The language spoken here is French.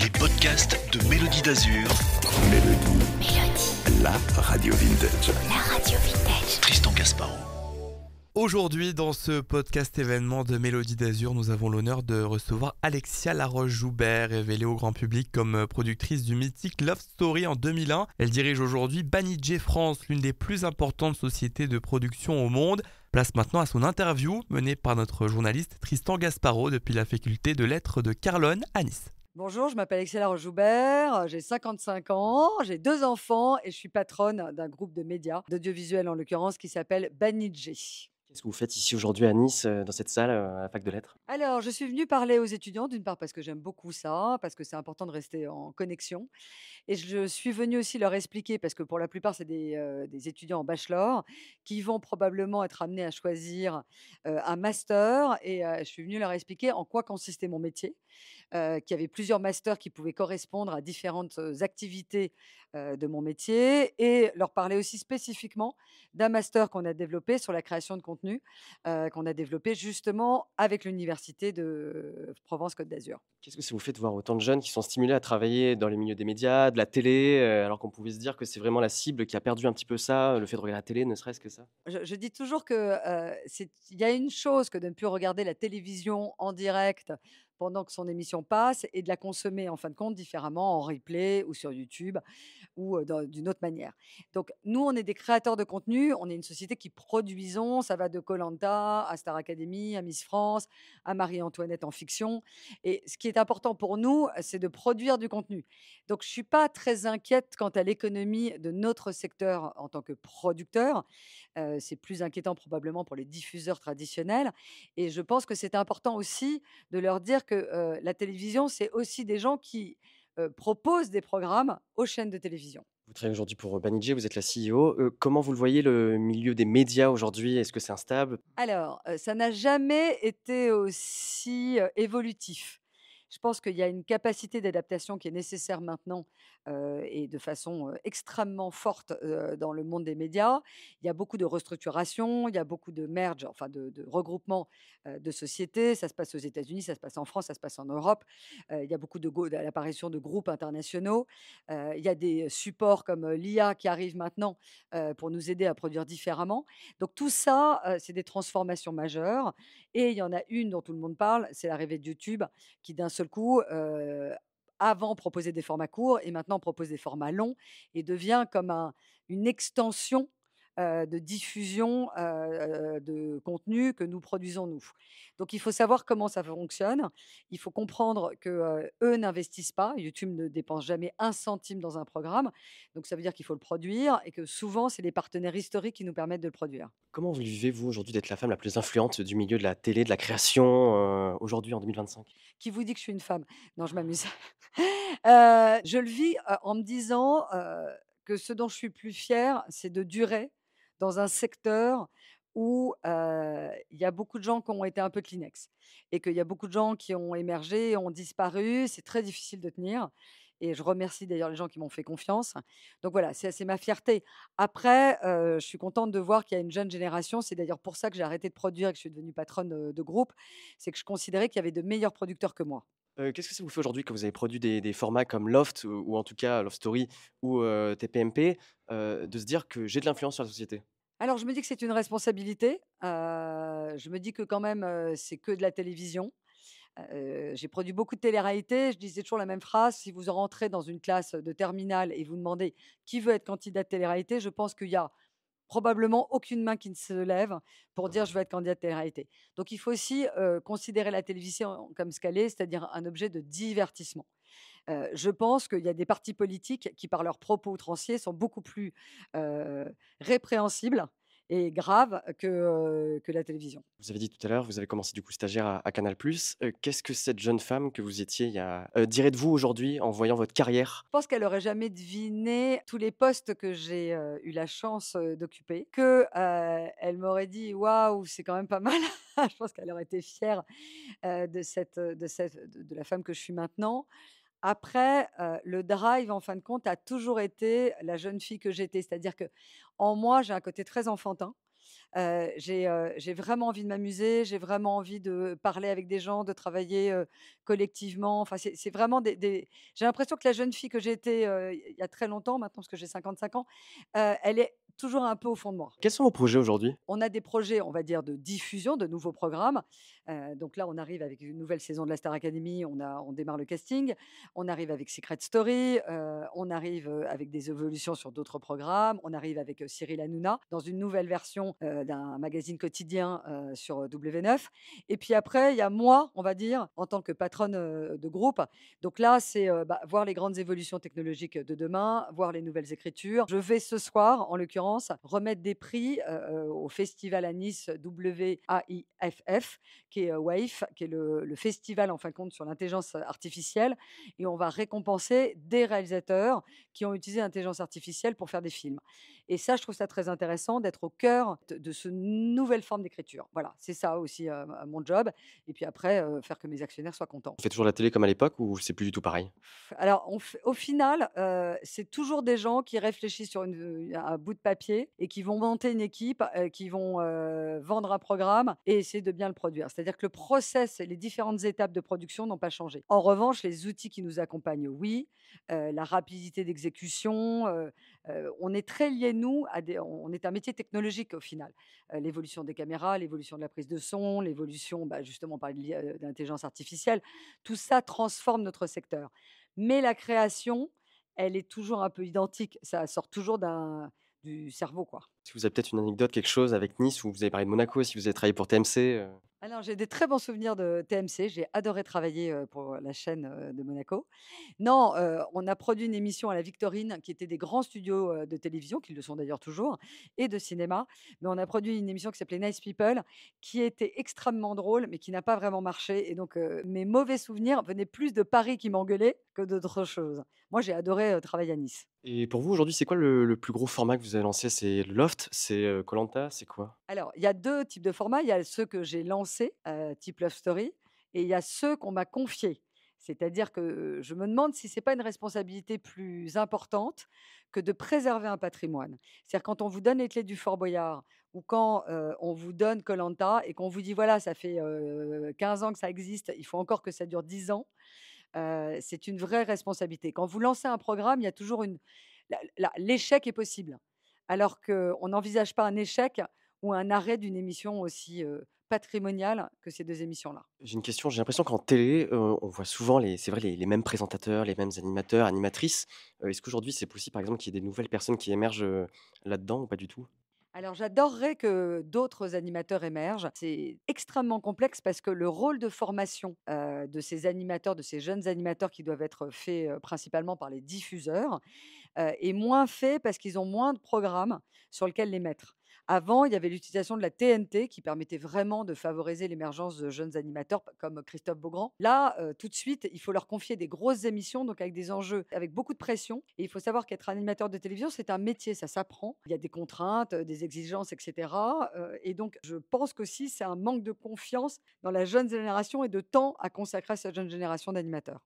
Les podcasts de Mélodie d'Azur. Mélodie, la radio vintage. Tristan Gasparo. Aujourd'hui, dans ce podcast événement de Mélodie d'Azur, nous avons l'honneur de recevoir Alexia Laroche-Joubert, révélée au grand public comme productrice du mythique Love Story en 2001. Elle dirige aujourd'hui Banijay France, l'une des plus importantes sociétés de production au monde. Place maintenant à son interview, menée par notre journaliste Tristan Gasparo depuis la faculté de lettres de Carlone à Nice. Bonjour, je m'appelle Alexia Laroche-Joubert, j'ai 55 ans, j'ai 2 enfants et je suis patronne d'un groupe de médias, d'audiovisuel en l'occurrence, qui s'appelle Banijay. Qu'est-ce que vous faites ici aujourd'hui à Nice, dans cette salle, à la fac de lettres? Alors, je suis venue parler aux étudiants, d'une part parce que j'aime beaucoup ça, parce que c'est important de rester en connexion. Et je suis venue aussi leur expliquer, parce que pour la plupart, c'est des étudiants en bachelor qui vont probablement être amenés à choisir un master. Et je suis venue leur expliquer en quoi consistait mon métier, qu'il y avait plusieurs masters qui pouvaient correspondre à différentes activités de mon métier, et leur parler aussi spécifiquement d'un master qu'on a développé sur la création de contenu, qu'on a développé justement avec l'université de Provence-Côte d'Azur. Qu'est-ce que ça vous fait de voir autant de jeunes qui sont stimulés à travailler dans les milieux des médias, de la télé, alors qu'on pouvait se dire que c'est vraiment la cible qui a perdu un petit peu ça, le fait de regarder la télé, ne serait-ce que ça? Je dis toujours que il y a une chose que de ne plus regarder la télévision en direct pendant que son émission passe, et de la consommer en fin de compte différemment en replay ou sur YouTube ou d'une autre manière. Donc nous, on est des créateurs de contenu, on est une société qui produisons, ça va de koh à Star Academy, à Miss France, à Marie-Antoinette en fiction. Et ce qui est important pour nous, c'est de produire du contenu. Donc je suis pas très inquiète quant à l'économie de notre secteur en tant que producteur. C'est plus inquiétant probablement pour les diffuseurs traditionnels, et je pense que c'est important aussi de leur dire que, la télévision, c'est aussi des gens qui, proposent des programmes aux chaînes de télévision. Vous travaillez aujourd'hui pour, Banijay, vous êtes la CEO. Comment vous le voyez, le milieu des médias aujourd'hui? Est-ce que c'est instable? Alors, ça n'a jamais été aussi, évolutif. Je pense qu'il y a une capacité d'adaptation qui est nécessaire maintenant, et de façon, extrêmement forte, dans le monde des médias. Il y a beaucoup de restructuration, il y a beaucoup de merge, enfin de regroupements, de sociétés. Ça se passe aux États-Unis, ça se passe en France, ça se passe en Europe. Il y a beaucoup de l'apparition de groupes internationaux. Il y a des supports comme, l'IA qui arrivent maintenant, pour nous aider à produire différemment. Donc tout ça, c'est des transformations majeures, et il y en a une dont tout le monde parle, c'est l'arrivée de YouTube qui d'un seul coup, avant proposait des formats courts et maintenant propose des formats longs, et devient comme une extension, de diffusion, de contenu que nous produisons nous. Donc il faut savoir comment ça fonctionne. Il faut comprendre que, eux n'investissent pas. YouTube ne dépense jamais un centime dans un programme. Donc ça veut dire qu'il faut le produire, et que souvent, c'est les partenaires historiques qui nous permettent de le produire. Comment vous le vivez, vous, aujourd'hui, d'être la femme la plus influente du milieu de la télé, de la création, aujourd'hui, en 2025? Qui vous dit que je suis une femme? Non, je m'amuse. Je le vis, en me disant, que ce dont je suis plus fière, c'est de durer dans un secteur où, il y a beaucoup de gens qui ont été un peu Kleenex, et qu'il y a beaucoup de gens qui ont émergé, ont disparu. C'est très difficile de tenir, et je remercie d'ailleurs les gens qui m'ont fait confiance. Donc voilà, c'est ma fierté. Après, je suis contente de voir qu'il y a une jeune génération. C'est d'ailleurs pour ça que j'ai arrêté de produire et que je suis devenue patronne, de groupe. C'est que je considérais qu'il y avait de meilleurs producteurs que moi. Qu'est-ce que ça vous fait aujourd'hui quand vous avez produit des formats comme Loft ou en tout cas Love Story ou TPMP, de se dire que j'ai de l'influence sur la société? Alors je me dis que c'est une responsabilité. Je me dis que quand même, c'est que de la télévision. J'ai produit beaucoup de télé-réalité. Je disais toujours la même phrase: si vous rentrez dans une classe de terminale et vous demandez: «Qui veut être candidat de télé-réalité?», je pense qu'il y a probablement aucune main qui ne se lève pour dire: «Je veux être candidat de télé-réalité». Donc il faut aussi, considérer la télévision comme ce qu'elle est, c'est-à-dire un objet de divertissement. Je pense qu'il y a des partis politiques qui, par leurs propos outranciers, sont beaucoup plus, heu, répréhensibles et graves que la télévision. Vous avez dit tout à l'heure, vous avez commencé du coup stagiaire à Canal+. Qu'est-ce que cette jeune femme que vous étiez il y a dirait de vous aujourd'hui en voyant votre carrière? Je pense qu'elle aurait jamais deviné tous les postes que j'ai, eu la chance, d'occuper, que, elle m'aurait dit: «Waouh, c'est quand même pas mal». Je pense qu'elle aurait été fière, de la femme que je suis maintenant. Après, le drive, en fin de compte, a toujours été la jeune fille que j'étais. C'est-à-dire que en moi, j'ai un côté très enfantin. J'ai vraiment envie de m'amuser, j'ai vraiment envie de parler avec des gens, de travailler, collectivement. Enfin, c'est vraiment des j'ai l'impression que la jeune fille que j'ai été, il y a très longtemps maintenant, parce que j'ai 55 ans, elle est toujours un peu au fond de moi. Quels sont vos projets aujourd'hui? On a des projets, on va dire, de diffusion de nouveaux programmes. Donc là, on arrive avec une nouvelle saison de la Star Academy, on démarre le casting. On arrive avec Secret Story, on arrive, avec des évolutions sur d'autres programmes. On arrive avec, Cyril Hanouna dans une nouvelle version, d'un magazine quotidien, sur, W9. Et puis après, il y a moi, on va dire, en tant que patronne, de groupe. Donc là, c'est, voir les grandes évolutions technologiques de demain, voir les nouvelles écritures. Je vais ce soir, en l'occurrence, remettre des prix, au festival à Nice WAIFF, qui est, WAIF, qui est le festival, en fin de compte, sur l'intelligence artificielle, et on va récompenser des réalisateurs qui ont utilisé l'intelligence artificielle pour faire des films. Et ça, je trouve ça très intéressant d'être au cœur de ce nouvelle forme d'écriture. Voilà, c'est ça aussi, mon job, et puis après, faire que mes actionnaires soient contents. On fait toujours la télé comme à l'époque ou c'est plus du tout pareil? Alors, au final, c'est toujours des gens qui réfléchissent sur un bout de papier et qui vont monter une équipe, qui vont, vendre un programme et essayer de bien le produire. C'est-à-dire que le process et les différentes étapes de production n'ont pas changé. En revanche, les outils qui nous accompagnent, oui, la rapidité d'exécution, on est très liés, nous, on est un métier technologique au final. L'évolution des caméras, l'évolution de la prise de son, l'évolution, justement, on parlait d'intelligence artificielle, tout ça transforme notre secteur. Mais la création, elle est toujours un peu identique. Ça sort toujours du cerveau, quoi. Si vous avez peut-être une anecdote, quelque chose avec Nice ou vous avez parlé de Monaco, si vous avez travaillé pour TMC? Alors, j'ai des très bons souvenirs de TMC. J'ai adoré travailler, pour la chaîne, de Monaco. Non, on a produit une émission à la Victorine qui était des grands studios, de télévision, qui le sont d'ailleurs toujours, et de cinéma. Mais on a produit une émission qui s'appelait Nice People, qui était extrêmement drôle, mais qui n'a pas vraiment marché, et donc mes mauvais souvenirs venaient plus de Paris qui m'engueulait que d'autres choses. Moi, j'ai adoré, travailler à Nice. Et pour vous aujourd'hui, c'est quoi le plus gros format que vous avez lancé? C'est Loft? C'est, koh C'est quoi? Alors, il y a 2 types de formats. Il y a ceux que j'ai lancés, type Love Story, et il y a ceux qu'on m'a confiés. C'est-à-dire que je me demande si c'est pas une responsabilité plus importante que de préserver un patrimoine. C'est-à-dire quand on vous donne les clés du Fort Boyard, ou quand, on vous donne koh et qu'on vous dit: «Voilà, ça fait, 15 ans que ça existe, il faut encore que ça dure 10 ans», c'est une vraie responsabilité. Quand vous lancez un programme, il y a toujours l'échec est possible, alors qu'on n'envisage pas un échec ou un arrêt d'une émission aussi, patrimoniale que ces 2 émissions-là. J'ai une question, j'ai l'impression qu'en télé, on voit souvent c'est vrai les mêmes présentateurs, les mêmes animateurs, animatrices. Est-ce qu'aujourd'hui c'est possible par exemple qu'il y ait des nouvelles personnes qui émergent, là-dedans ou pas du tout? Alors j'adorerais que d'autres animateurs émergent. C'est extrêmement complexe parce que le rôle de formation, de ces animateurs, de ces jeunes animateurs qui doivent être faits, principalement par les diffuseurs, est moins fait parce qu'ils ont moins de programmes sur lesquels les mettre. Avant, il y avait l'utilisation de la TNT qui permettait vraiment de favoriser l'émergence de jeunes animateurs comme Christophe Beaugrand. Là, tout de suite, il faut leur confier des grosses émissions, donc avec des enjeux, avec beaucoup de pression. Et il faut savoir qu'être animateur de télévision, c'est un métier, ça s'apprend. Il y a des contraintes, des exigences, etc. Et donc, je pense qu'aussi, c'est un manque de confiance dans la jeune génération et de temps à consacrer à cette jeune génération d'animateurs.